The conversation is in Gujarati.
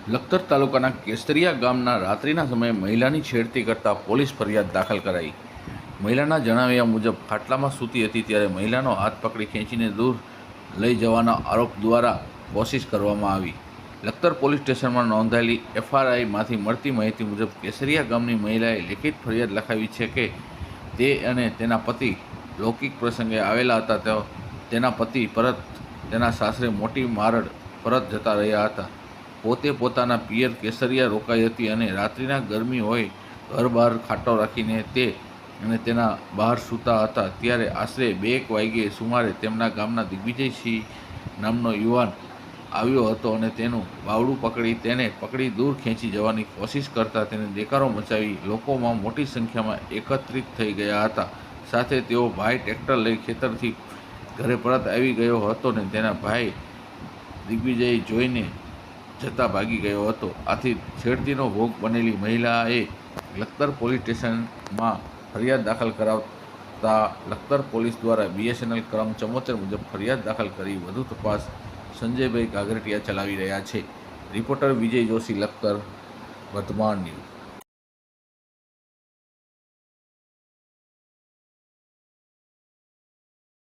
લખતર તાલુકાના કેસરિયા ગામના રાત્રિના સમયે મહિલાની છેડતી કરતા પોલીસ ફરિયાદ દાખલ કરાઈ। મહિલાના જણાવ્યા મુજબ ખાટલામાં સૂતી હતી ત્યારે મહિલાનો હાથ પકડી ખેંચીને દૂર લઈ જવાના આરોપ દ્વારા કોશિશ કરવામાં આવી। લખતર પોલીસ સ્ટેશનમાં નોંધાયેલી એફઆઈઆરમાંથી મળતી માહિતી મુજબ કેસરિયા ગામની મહિલાએ લેખિત ફરિયાદ લખાવી છે કે તે અને તેના પતિ લૌકિક પ્રસંગે આવેલા હતા તો તેના પતિ પરત તેના સાસરે મોટી મારડ પરત જતા રહ્યા હતા। પોતે પોતાના પિયર કેસરિયા રોકાઈ હતી અને રાત્રિના ગરમી હોય ઘર બહાર ખાટો રાખીને તે અને તેના બહાર સૂતા હતા ત્યારે આશરે 2 વાગ્યે સુમારે તેમના ગામના દિગ્વિજયસિંહ નામનો યુવાન આવ્યો હતો અને તેનું બાવડું પકડી તેને પકડી દૂર ખેંચી જવાની કોશિશ કરતા તેને દેકારો મચાવી લોકોમાં મોટી સંખ્યામાં એકત્રિત થઈ ગયા હતા। સાથે તેઓ ભાઈ ટ્રેક્ટર લઈ ખેતરથી ઘરે પરત આવી ગયો હતો અને તેના ભાઈ દિગ્વિજય જોઈને જતા ભાગી ગયો હતો। આથી છેડતીનો ભોગ બનેલી મહિલાએ લખતર પોલીસ સ્ટેશનમાં ફરિયાદ દાખલ કરાવતા લખતર પોલીસ દ્વારા BSNL ક્રમ 74 મુજબ ફરિયાદ દાખલ કરી વધુ તપાસ સંજયભાઈ ગાગરટીયા ચલાવી રહ્યા છે। રિપોર્ટર વિજય જોશી, લખતર, વર્તમાન ન્યૂઝ।